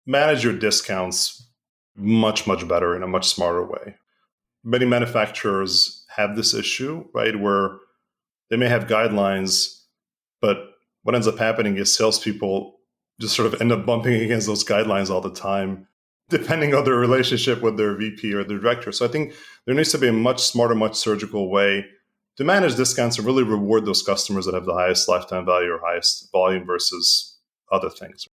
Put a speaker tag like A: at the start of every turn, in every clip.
A: manage your discounts much, much better in a much smarter way. Many manufacturers have this issue, right, where they may have guidelines, but what ends up happening is salespeople just sort of end up bumping against those guidelines all the time, depending on their relationship with their VP or their director. So I think there needs to be a much smarter, much surgical way to manage discounts and really reward those customers that have the highest lifetime value or highest volume versus other things.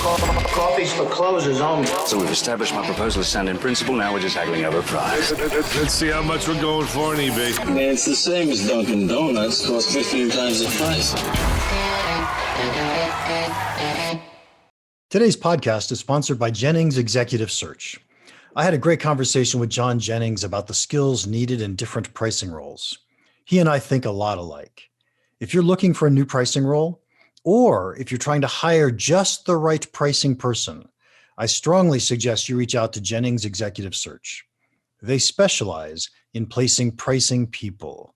B: Coffee's for closers only.
C: So we've established my proposal is sound in principle. Now we're just haggling over price.
D: Let's see how much we're going for on eBay.
E: Man, it's the same as Dunkin' Donuts. Costs 15 times the price.
F: Today's podcast is sponsored by Jennings Executive Search. I had a great conversation with John Jennings about the skills needed in different pricing roles. He and I think a lot alike. If you're looking for a new pricing role, or if you're trying to hire just the right pricing person, I strongly suggest you reach out to Jennings Executive Search. They specialize in placing pricing people.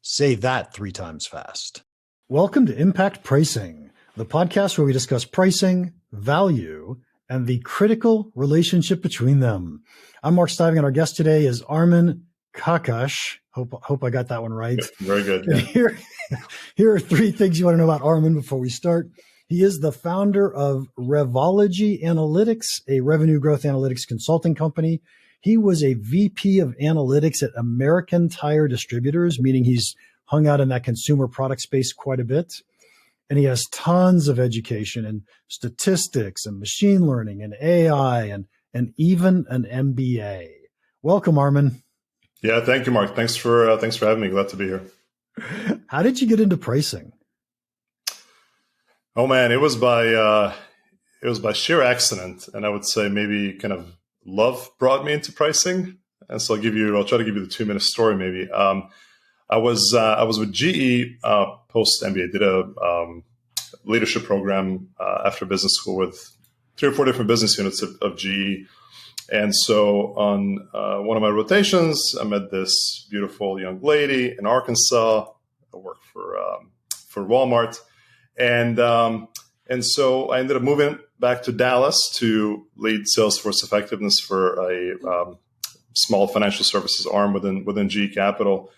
F: Say that 3 times fast. Welcome to Impact Pricing, the podcast where we discuss pricing, value, and the critical relationship between them. I'm Mark Stiving, and our guest today is Armin Kakas. Hope I got that one right.
A: Very good. Yeah.
F: Here are 3 things you want to know about Armin before we start. He is the founder of Revology Analytics, a revenue growth analytics consulting company. He was a VP of analytics at American Tire Distributors, meaning he's hung out in that consumer product space quite a bit. And he has tons of education in statistics and machine learning and AI and even an MBA. Welcome, Armin.
A: Yeah, thank you, Mark. Thanks for having me. Glad to be here.
F: How did you get into pricing?
A: Oh man, it was by sheer accident, and I would say maybe kind of love brought me into pricing. And so I'll try to give you the 2-minute story. Maybe I was with GE post MBA. Did a leadership program after business school with 3 or 4 different business units of GE. And so on one of my rotations, I met this beautiful young lady in Arkansas. I worked for Walmart, and so I ended up moving back to Dallas to lead Salesforce effectiveness for a small financial services arm within GE Capital.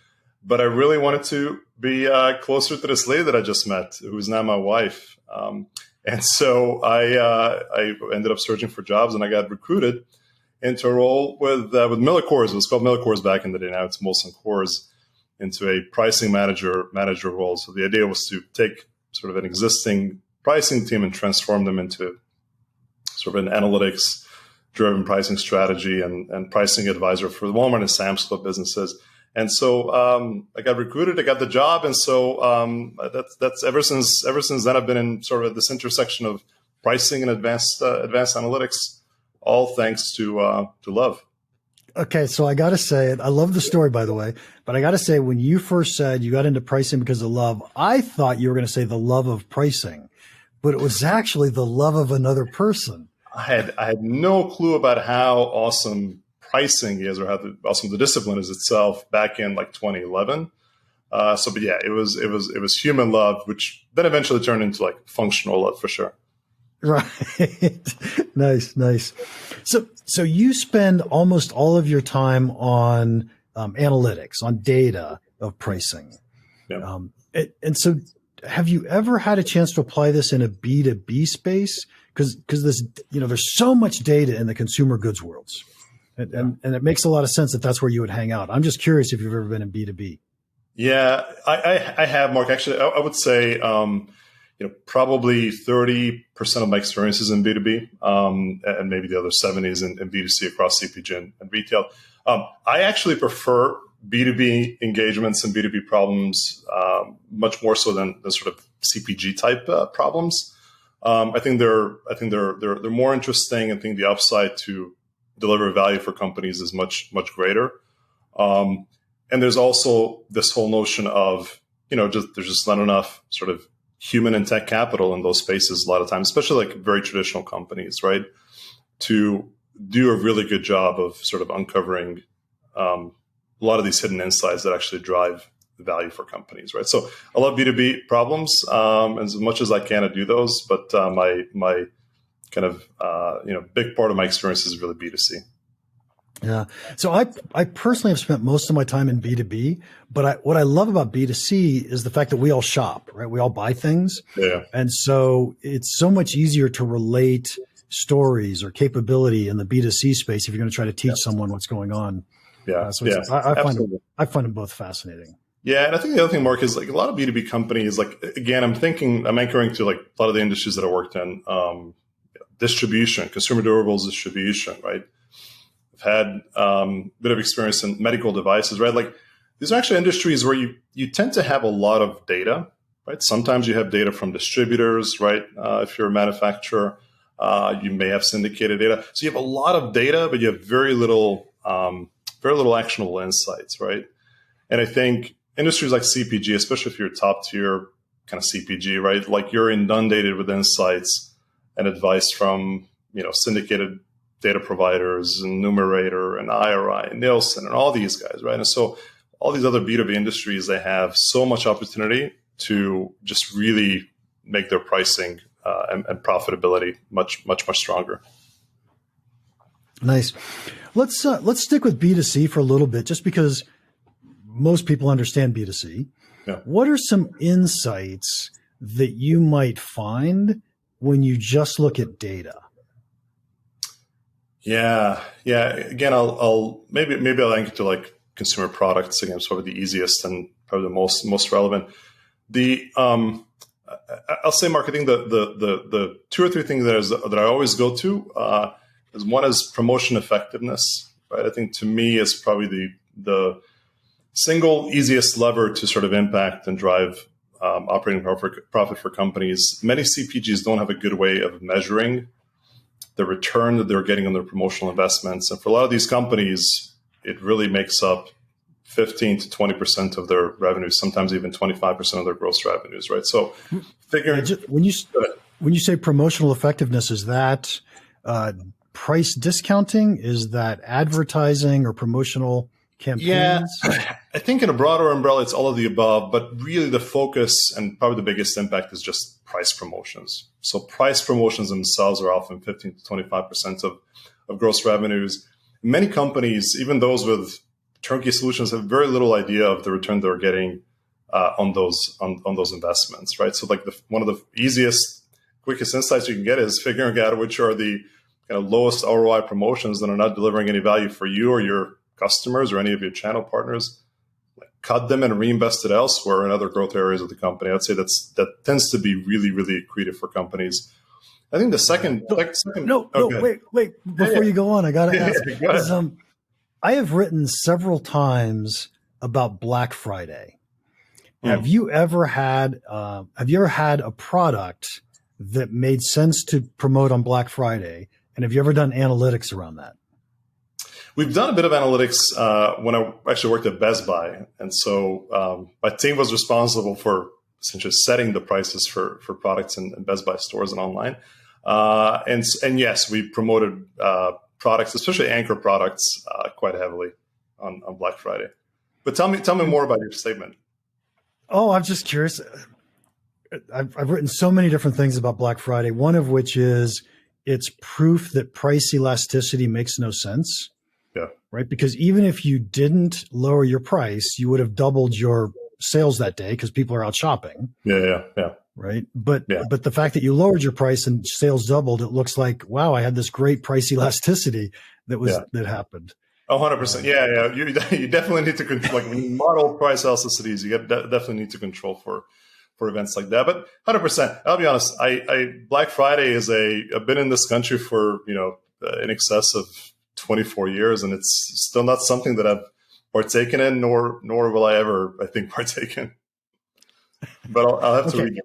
A: But I really wanted to be closer to this lady that I just met, who is now my wife. And so I ended up searching for jobs, and I got recruited into a role with Miller Coors. It was called Miller Coors back in the day. Now it's Molson Coors, into a pricing manager role. So the idea was to take sort of an existing pricing team and transform them into sort of an analytics-driven pricing strategy and pricing advisor for the Walmart and Sam's Club businesses. And so I got recruited, I got the job, and so that's ever since then I've been in sort of this intersection of pricing and advanced analytics. All thanks to love.
F: Okay, so I got to say, I love the story, by the way, but I got to say, when you first said you got into pricing because of love, I thought you were going to say the love of pricing, but it was actually the love of another person.
A: I had no clue about how awesome pricing is or how awesome the discipline is itself back in like 2011. But yeah, it was human love, which then eventually turned into like functional love for sure.
F: Right. Nice. So you spend almost all of your time on analytics, on data of pricing.
A: Yeah.
F: And so have you ever had a chance to apply this in a B2B space? Because this, there's so much data in the consumer goods worlds. And it makes a lot of sense that that's where you would hang out. I'm just curious if you've ever been in B2B.
A: Yeah, I have, Mark. Actually, I would say probably 30% of my experience is in B2B, and maybe the other 70 is in B2C across CPG and retail. I actually prefer B2B engagements and B2B problems much more so than the sort of CPG type problems. I think they're more interesting. I think the upside to deliver value for companies is much greater. And there's also this whole notion of there's just not enough sort of human and tech capital in those spaces a lot of times, especially like very traditional companies, right? To do a really good job of sort of uncovering a lot of these hidden insights that actually drive the value for companies, right? So I love B2B problems as much as I can to do those, but my kind of big part of my experience is really B2C.
F: Yeah. So I personally have spent most of my time in B2B, but what I love about B2C is the fact that we all shop, right? We all buy things.
A: Yeah.
F: And so it's so much easier to relate stories or capability in the B2C space if you're going to try to teach someone what's going on.
A: Yeah.
F: I find them both fascinating.
A: Yeah. And I think the other thing, Mark, is like a lot of B2B companies, like, again, I'm anchoring to like a lot of the industries that I worked in, distribution, consumer durables distribution, right? Had a bit of experience in medical devices, right? Like these are actually industries where you tend to have a lot of data, right? Sometimes you have data from distributors, right? If you're a manufacturer, you may have syndicated data. So you have a lot of data, but you have very little actionable insights, right? And I think industries like CPG, especially if you're a top tier kind of CPG, right? Like you're inundated with insights and advice from, syndicated data providers and Numerator and IRI and Nielsen and all these guys, right? And so all these other B2B industries, they have so much opportunity to just really make their pricing and profitability much stronger.
F: Nice. Let's stick with B2C for a little bit, just because most people understand B2C.
A: Yeah.
F: What are some insights that you might find when you just look at data?
A: Yeah. Again, I'll maybe I'll anchor to like consumer products. Again, sort of the easiest and probably the most relevant. I'll say, Mark, I think the two or three things that I always go to is one is promotion effectiveness, right? I think to me is probably the single easiest lever to sort of impact and drive operating profit for companies. Many CPGs don't have a good way of measuring the return that they're getting on their promotional investments. And for a lot of these companies, it really makes up 15 to 20% of their revenues, sometimes even 25% of their gross revenues, right? So figuring...
F: When you say promotional effectiveness, is that price discounting? Is that advertising or promotional campaigns?
A: Yeah, I think in a broader umbrella, it's all of the above, but really the focus and probably the biggest impact is just price promotions. So price promotions themselves are often 15 to 25% of gross revenues. Many companies, even those with turnkey solutions, have very little idea of the return they're getting on those investments, right? So like one of the easiest, quickest insights you can get is figuring out which are the kind of lowest ROI promotions that are not delivering any value for you or your customers or any of your channel partners. Cut them and reinvest it elsewhere in other growth areas of the company. I'd say that tends to be really, really accretive for companies. I think the second. Wait.
F: Before you go on, I got to ask.
A: Go ahead.
F: I have written several times about Black Friday. Have you ever had a product that made sense to promote on Black Friday? And have you ever done analytics around that?
A: We've done a bit of analytics when I actually worked at BestBuy. And so my team was responsible for essentially setting the prices for products in BestBuy stores and online. And yes, we promoted products, especially anchor products, quite heavily on Black Friday. But tell me more about your statement.
F: Oh, I'm just curious. I've written so many different things about Black Friday, one of which is it's proof that price elasticity makes no sense.
A: Yeah.
F: Right. Because even if you didn't lower your price, you would have doubled your sales that day because people are out shopping.
A: Yeah.
F: Right. But the fact that you lowered your price and sales doubled, it looks like, wow, I had this great price elasticity that happened.
A: 100%. Yeah. You definitely need to control, like when you model price elasticities, you definitely need to control for events like that. But 100%, I'll be honest. Black Friday I've been in this country for, in excess of 24 years, and it's still not something that I've partaken in, nor will I ever, I think, partake in. But I'll have to read it.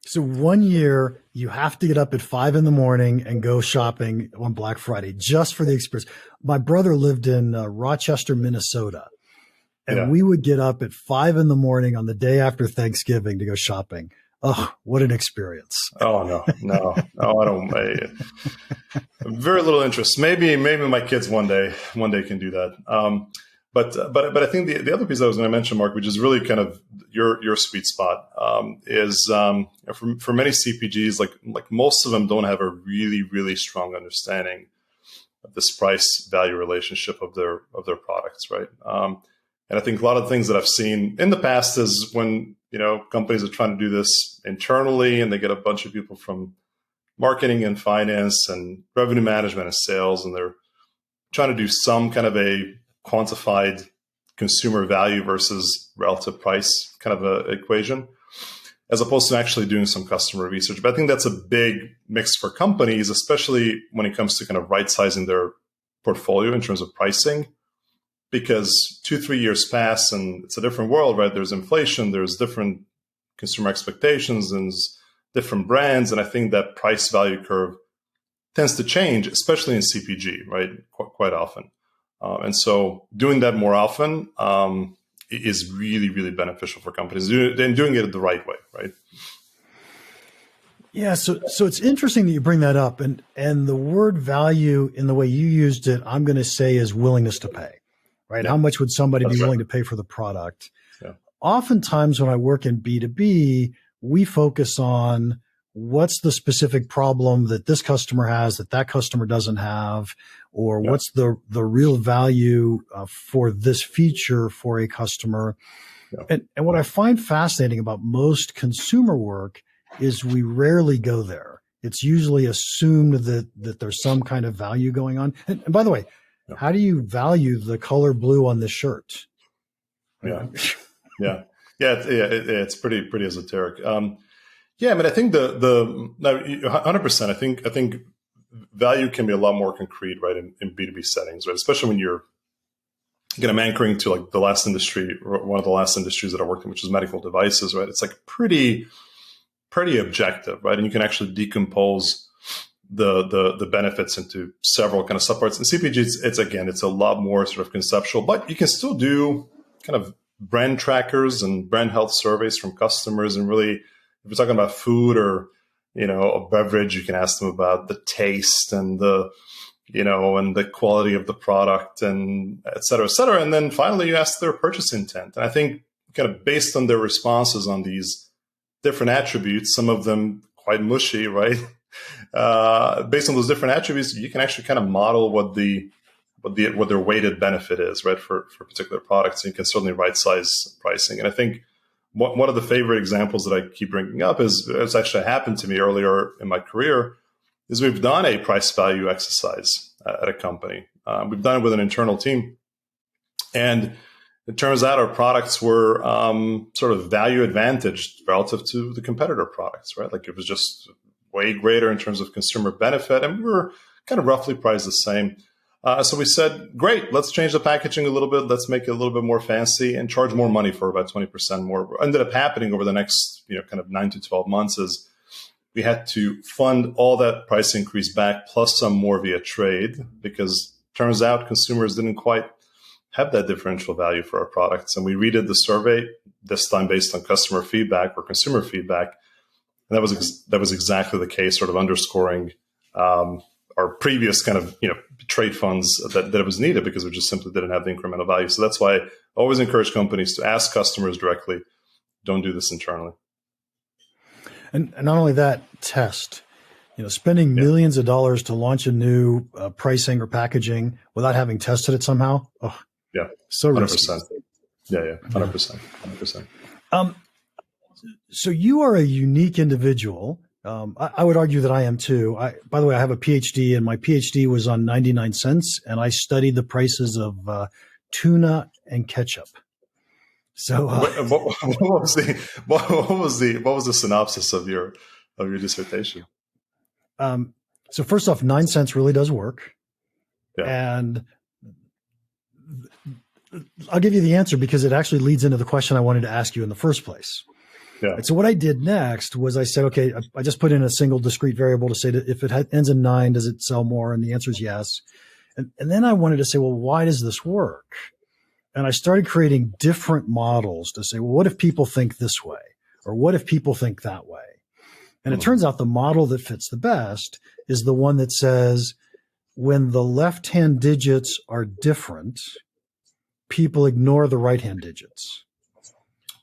F: So 1 year, you have to get up at 5 a.m. and go shopping on Black Friday just for the experience. My brother lived in Rochester, Minnesota, and we would get up at 5 a.m. on the day after Thanksgiving to go shopping. Oh, what an experience.
A: Oh, no, I don't. Very little interest. Maybe my kids one day can do that. But I think the other piece I was going to mention, Mark, which is really kind of your sweet spot, is for many CPGs, like most of them don't have a really, really strong understanding of this price value relationship of their products, right? And I think a lot of things that I've seen in the past is when companies are trying to do this internally, and they get a bunch of people from marketing and finance and revenue management and sales, and they're trying to do some kind of a quantified consumer value versus relative price kind of a equation, as opposed to actually doing some customer research. But I think that's a big mix for companies, especially when it comes to kind of right-sizing their portfolio in terms of pricing, because 2-3 years pass and it's a different world, right? There's inflation, there's different consumer expectations, and different brands. And I think that price value curve tends to change, especially in CPG, right? Quite often. And so doing that more often is really, really beneficial for companies, and doing it the right way, right?
F: Yeah, so it's interesting that you bring that up, and the word value in the way you used it, I'm going to say is willingness to pay, right? Yeah. How much would somebody be willing to pay for the product? Yeah. Oftentimes when I work in B2B, we focus on what's the specific problem that this customer has that customer doesn't have, or what's the real value for this feature for a customer. Yeah. And what I find fascinating about most consumer work is we rarely go there. It's usually assumed that there's some kind of value going on. And by the way, how do you value the color blue on this shirt?
A: Yeah. It's pretty esoteric. Yeah, I mean, I think the 100%. I think value can be a lot more concrete, right, in B2B settings, right? Especially when you're I'm anchoring to like the last industry, one of the last industries that I worked in, which is medical devices, right? It's like pretty objective, right? And you can actually decompose the benefits into several kind of subparts. In CPG, it's a lot more sort of conceptual, but you can still do kind of brand trackers and brand health surveys from customers, and really, if you're talking about food or, a beverage, you can ask them about the taste and and the quality of the product, and et cetera, et cetera. And then finally, you ask their purchase intent. And I think kind of based on their responses on these different attributes, some of them quite mushy, right? Based on those different attributes, you can actually kind of model what their weighted benefit is, right, for particular products. And you can certainly right-size pricing. And I think one of the favorite examples that I keep bringing up is, it's actually happened to me earlier in my career, is we've done a price value exercise at a company. We've done it with an internal team. And it turns out our products were sort of value advantaged relative to the competitor products, right? Like it was just way greater in terms of consumer benefit, and we were kind of roughly priced the same. So we said, great, let's change the packaging a little bit. Let's make it a little bit more fancy and charge more money for about 20% more. What ended up happening over the next, kind of 9 to 12 months is we had to fund all that price increase back plus some more via trade, because turns out consumers didn't quite have that differential value for our products. And we redid the survey, this time based on customer feedback or consumer feedback. And that was exactly the case, sort of underscoring our previous kind of trade funds that it was needed, because we just simply didn't have the incremental value. So that's why I always encourage companies to ask customers directly. Don't do this internally.
F: And not only that, test. Spending millions of dollars to launch a new pricing or packaging without having tested it somehow. Oh,
A: yeah,
F: so
A: 100%.
F: risky.
A: Yeah, 100%.
F: So you are a unique individual. I would argue that I am too. By the way, I have a PhD, and my PhD was on 99 cents, and I studied the prices of tuna and ketchup. So,
A: what was the synopsis of your dissertation?
F: So first off, 9 cents really does work, and I'll give you the answer because it actually leads into the question I wanted to ask you in the first place. Yeah. And so what I did next was I said, okay, I just put in a single discrete variable to say that if it ends in 9, does it sell more? And the answer is yes. And then I wanted to say, well, why does this work? And I started creating different models to say, well, what if people think this way? Or what if people think that way? And it turns out the model that fits the best is the one that says when the left-hand digits are different, people ignore the right-hand digits.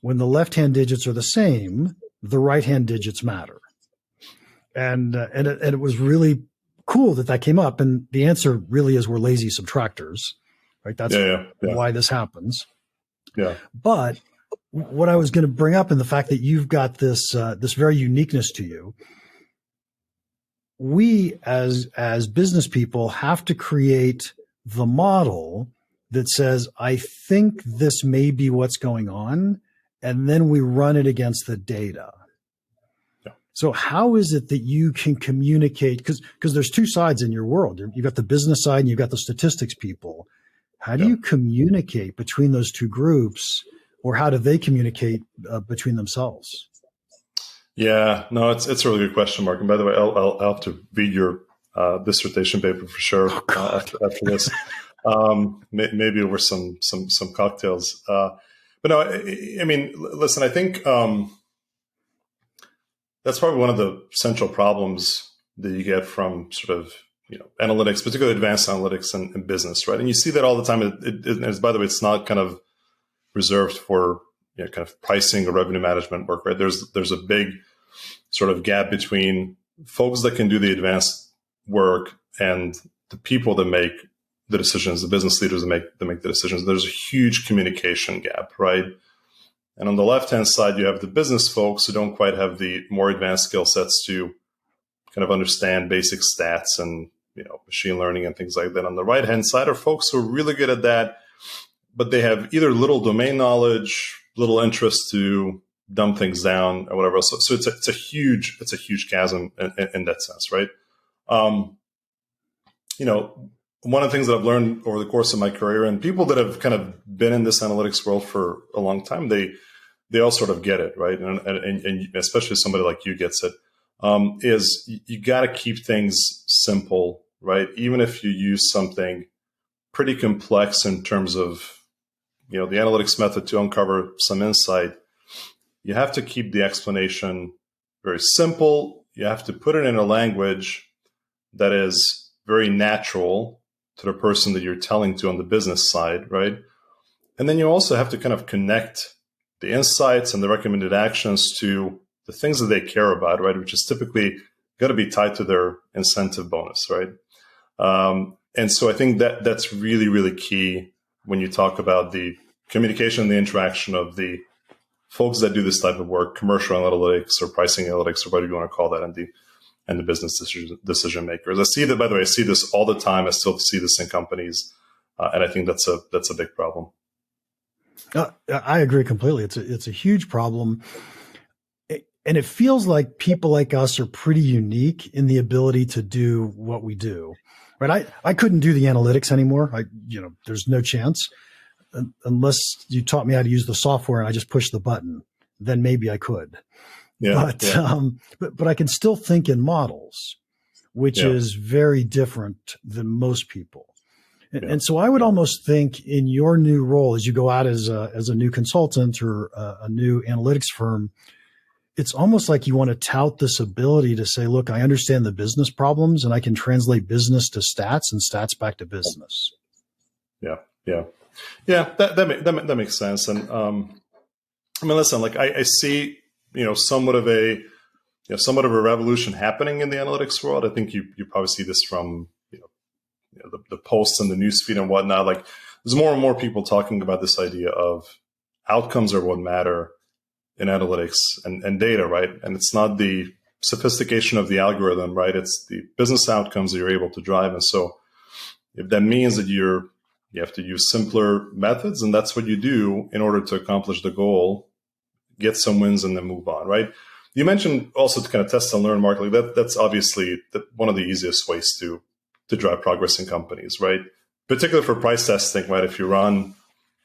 F: When the left-hand digits are the same, the right-hand digits matter. And it was really cool that came up. And the answer really is we're lazy subtractors, right? That's why this happens.
A: Yeah.
F: But what I was going to bring up, and the fact that you've got this very uniqueness to you, we as business people have to create the model that says, I think this may be what's going on, and then we run it against the data.
A: Yeah.
F: So how is it that you can communicate? Because there's two sides in your world. You've got the business side and you've got the statistics people. How do you communicate between those two groups, or how do they communicate between themselves? Yeah,
A: no, it's a really good question, Mark. And by the way, I'll have to read your dissertation paper for sure after this. Maybe over some cocktails. But no, I mean, listen, I think that's probably one of the central problems that you get from sort of analytics, particularly advanced analytics and business, right? And you see that all the time. It, by the way, it's not kind of reserved for kind of pricing or revenue management work, right? There's a big sort of gap between folks that can do the advanced work and the people that make the decisions, the business leaders that make the decisions. There's a huge communication gap, right? And on the left-hand side, you have the business folks who don't quite have the more advanced skill sets to kind of understand basic stats and machine learning and things like that. On the right-hand side are folks who are really good at that, but they have either little domain knowledge, little interest to dumb things down or whatever else. So it's a huge chasm in that sense, right? One of the things that I've learned over the course of my career, and people that have kind of been in this analytics world for a long time, they all sort of get it, right? And especially somebody like you gets it, is you got to keep things simple, right? Even if you use something pretty complex in terms of, the analytics method to uncover some insight, you have to keep the explanation very simple. You have to put it in a language that is very natural to the person that you're telling to on the business side, right? And then you also have to kind of connect the insights and the recommended actions to the things that they care about, right? Which is typically got to be tied to their incentive bonus, right? And so I think that's really, really key when you talk about the communication and the interaction of the folks that do this type of work, commercial analytics or pricing analytics, or whatever you want to call that, and the business decision makers. I see that, by the way, I see this all the time. I still see this in companies, and I think that's a big problem.
F: I agree completely. It's a huge problem, and it feels like people like us are pretty unique in the ability to do what we do. Right? I couldn't do the analytics anymore. There's no chance unless you taught me how to use the software and I just push the button. Then maybe I could.
A: Yeah,
F: but I can still think in models, which is very different than most people. And so I would almost think in your new role, as you go out as a new consultant or a new analytics firm, it's almost like you want to tout this ability to say, look, I understand the business problems and I can translate business to stats and stats back to business.
A: Yeah. That makes sense. And I mean, listen, like I see, somewhat of a revolution happening in the analytics world. I think you probably see this from, the posts and the newsfeed and whatnot. Like there's more and more people talking about this idea of outcomes are what matter in analytics and data, right? And it's not the sophistication of the algorithm, right? It's the business outcomes that you're able to drive. And so if that means that you have to use simpler methods, and that's what you do in order to accomplish the goal, get some wins and then move on, right? You mentioned also to kind of test and learn, Mark. Like that's obviously one of the easiest ways to drive progress in companies, right? Particularly for price testing, right? If you run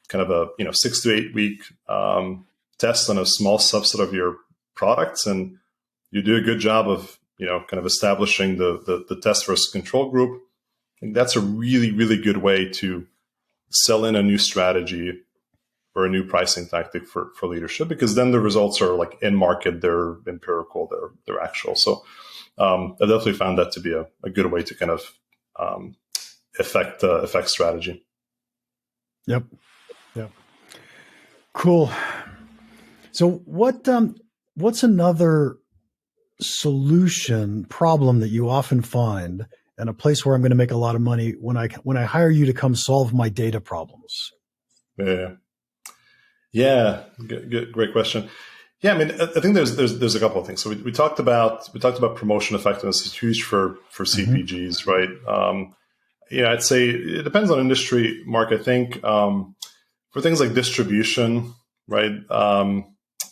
A: kind of a 6 to 8 week test on a small subset of your products, and you do a good job of kind of establishing the test versus control group, I think that's a really, really good way to sell in a new strategy or a new pricing tactic for leadership, because then the results are like in market, they're empirical, they're actual. So I definitely found that to be a good way to kind of affect strategy.
F: Yep. Cool. So what's another solution problem that you often find, and a place where I'm going to make a lot of money when I hire you to come solve my data problems?
A: Yeah. Good, great question. Yeah, I mean, I think there's a couple of things. So we talked about promotion effectiveness is huge for CPGs, right? I'd say it depends on industry, Mark. I think for things like distribution, right?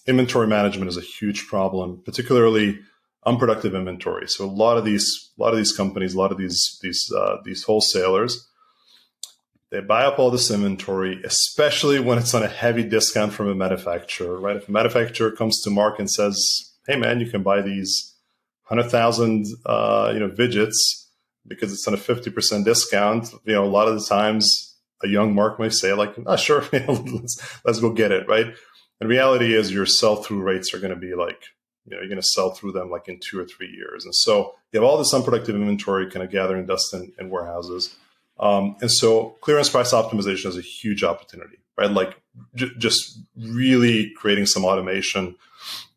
A: Inventory management is a huge problem, particularly unproductive inventory. So a lot of these companies, a lot of these wholesalers, they buy up all this inventory, especially when it's on a heavy discount from a manufacturer, right? If a manufacturer comes to Mark and says, "Hey, man, you can buy these 100,000 widgets because it's on a 50% discount," a lot of the times a young Mark may say, like, "Oh, sure, let's go get it," right? And reality is your sell-through rates are going to be like, you're going to sell through them like in 2 or 3 years. And so you have all this unproductive inventory kind of gathering dust in warehouses. And so clearance price optimization is a huge opportunity, right? Like just really creating some automation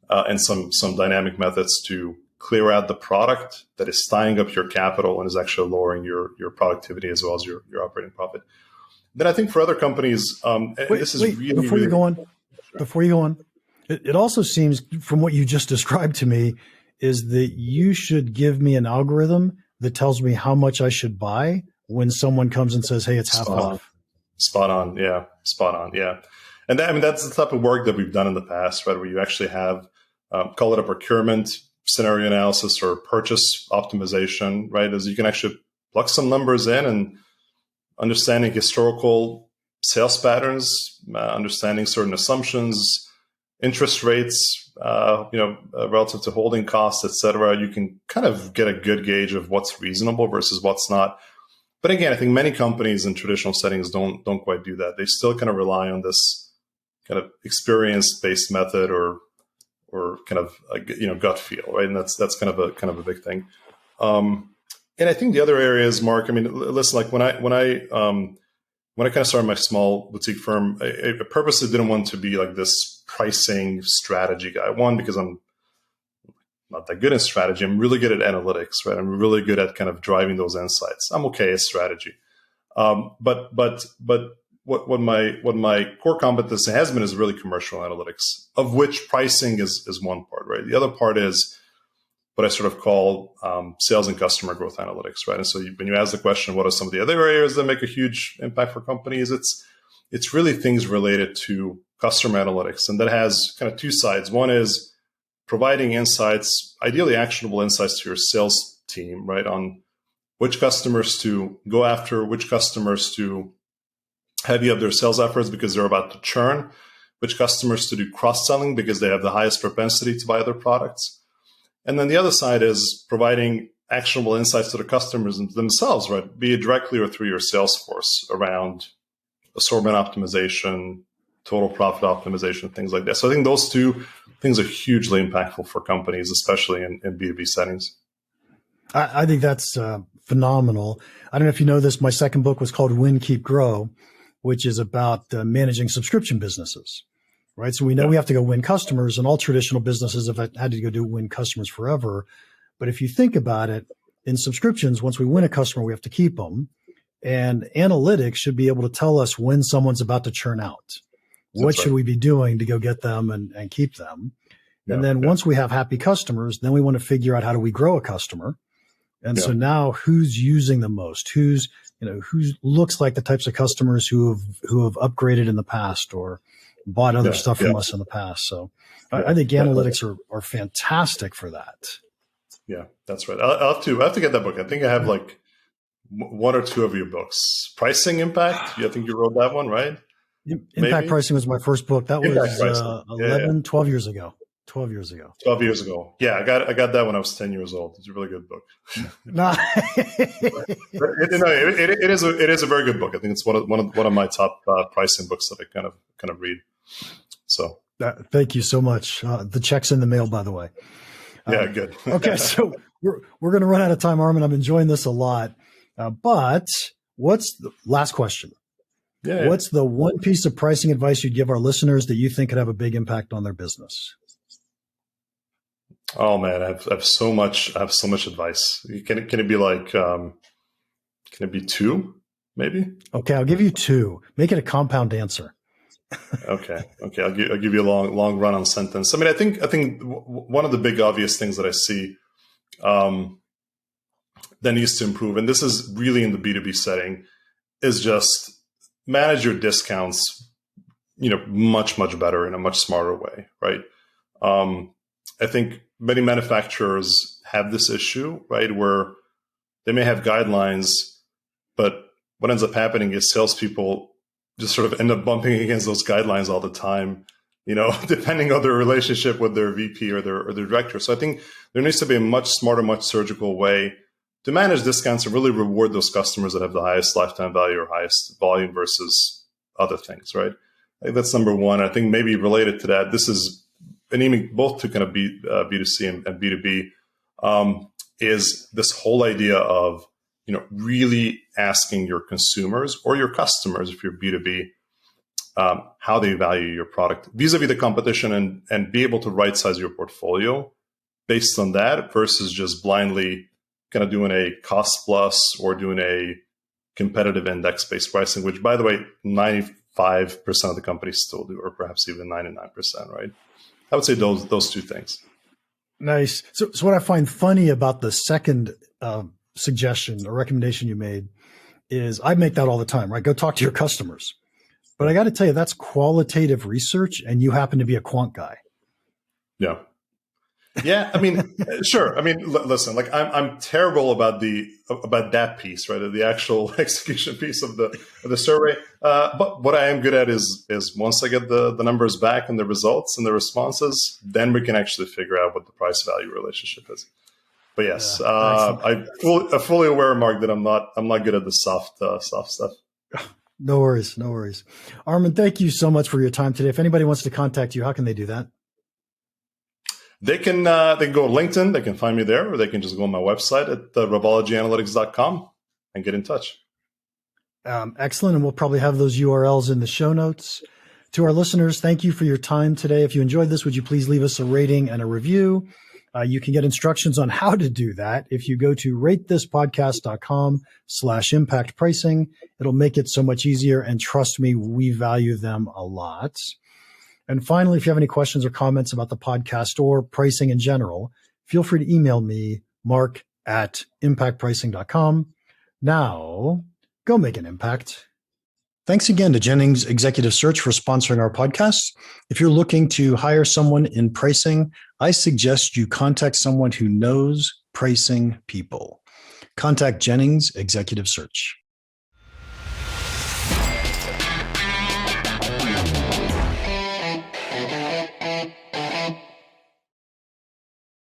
A: and some dynamic methods to clear out the product that is tying up your capital and is actually lowering your productivity as well as your operating profit. Then I think for other companies,
F: before you go on, it also seems from what you just described to me is that you should give me an algorithm that tells me how much I should buy when someone comes and says, "Hey, it's half off." Spot on.
A: Yeah. And that's the type of work that we've done in the past, right? Where you actually have, call it a procurement scenario analysis or purchase optimization, right? As you can actually plug some numbers in and understanding historical sales patterns, understanding certain assumptions, interest rates, relative to holding costs, et cetera. You can kind of get a good gauge of what's reasonable versus what's not. But again, I think many companies in traditional settings don't quite do that. They still kind of rely on this kind of experience-based method or kind of gut feel, right? And that's kind of a big thing. And I think the other areas, Mark, I mean, listen, like when I kind of started my small boutique firm, I purposely didn't want to be like this pricing strategy guy. One, because I'm not that good in strategy. I'm really good at analytics, right? I'm really good at kind of driving those insights. I'm okay at strategy. But what my core competency has been is really commercial analytics, of which pricing is one part, right? The other part is what I sort of call sales and customer growth analytics, right? And so when you ask the question, what are some of the other areas that make a huge impact for companies? It's really things related to customer analytics. And that has kind of two sides. One is providing insights, ideally actionable insights to your sales team, right? On which customers to go after, which customers to heavy up their sales efforts because they're about to churn, which customers to do cross-selling because they have the highest propensity to buy other products. And then the other side is providing actionable insights to the customers themselves, right? Be it directly or through your sales force around assortment optimization, total profit optimization, things like that. So I think those two things are hugely impactful for companies, especially in B2B settings.
F: I think that's phenomenal. I don't know if you know this. My second book was called Win, Keep, Grow, which is about managing subscription businesses, right? So we know we have to go win customers, and all traditional businesses have had to go win customers forever. But if you think about it, in subscriptions, once we win a customer, we have to keep them. And analytics should be able to tell us when someone's about to churn out. What should we be doing to go get them and keep them? And then once we have happy customers, then we want to figure out how do we grow a customer. And so now who's using the most? Who looks like the types of customers who have upgraded in the past or bought other stuff from us in the past. So I think analytics are fantastic for that.
A: Yeah, that's right. I have to get that book. I think I have like one or two of your books. Pricing Impact. I think you wrote that one, right?
F: Impact Pricing was my first book. That was 12 years ago. 12 years ago.
A: 12 years ago. Yeah, I got that when I was 10 years old. It's a really good book. It is a very good book. I think it's one of my top pricing books that I kind of read. So
F: thank you so much. The check's in the mail, by the way.
A: Yeah, good.
F: Okay, so we're going to run out of time, Armin. I'm enjoying this a lot. But what's the last question?
A: Yeah.
F: What's the one piece of pricing advice you'd give our listeners that you think could have a big impact on their business?
A: Oh man, I have so much. I have so much advice. Can it be like? Can it be two? Maybe.
F: Okay, I'll give you two. Make it a compound answer.
A: Okay. I'll give you a long run on sentence. I mean, I think one of the big obvious things that I see that needs to improve, and this is really in the B2B setting, is just manage your discounts, much better in a much smarter way, right? I think many manufacturers have this issue, right, where they may have guidelines, but what ends up happening is salespeople just sort of end up bumping against those guidelines all the time, depending on their relationship with their VP or their director. So I think there needs to be a much smarter, much surgical way to manage discounts and really reward those customers that have the highest lifetime value or highest volume versus other things, right? I think that's number one. I think maybe related to that, this is, and even both to kind of B2C and B2B, is this whole idea of, really asking your consumers or your customers, if you're B2B, how they value your product vis-a-vis the competition, and be able to right-size your portfolio based on that versus just blindly kind of doing a cost plus or doing a competitive index-based pricing, which, by the way, 95% of the companies still do, or perhaps even 99%, right? I would say those two things.
F: Nice. So what I find funny about the second suggestion or recommendation you made is I make that all the time, right? Go talk to your customers. But I got to tell you, that's qualitative research, and you happen to be a quant guy.
A: Yeah. Yeah. I mean, sure. I mean, listen, like I'm terrible about that piece, right? The actual execution piece of the survey. But what I am good at is once I get the numbers back and the results and the responses, then we can actually figure out what the price value relationship is. But yes, I'm fully aware, Mark, that I'm not good at the soft stuff.
F: No worries. Armin, thank you so much for your time today. If anybody wants to contact you, how can they do that?
A: They can go to LinkedIn. They can find me there, or they can just go on my website at revologyaanalytics.com and get in touch.
F: Excellent. And we'll probably have those URLs in the show notes. To our listeners, thank you for your time today. If you enjoyed this, would you please leave us a rating and a review? You can get instructions on how to do that if you go to ratethispodcast.com/impact pricing. It'll make it so much easier. And trust me, we value them a lot. And finally, if you have any questions or comments about the podcast or pricing in general, feel free to email me, mark@impactpricing.com. Now, go make an impact. Thanks again to Jennings Executive Search for sponsoring our podcast. If you're looking to hire someone in pricing, I suggest you contact someone who knows pricing people. Contact Jennings Executive Search.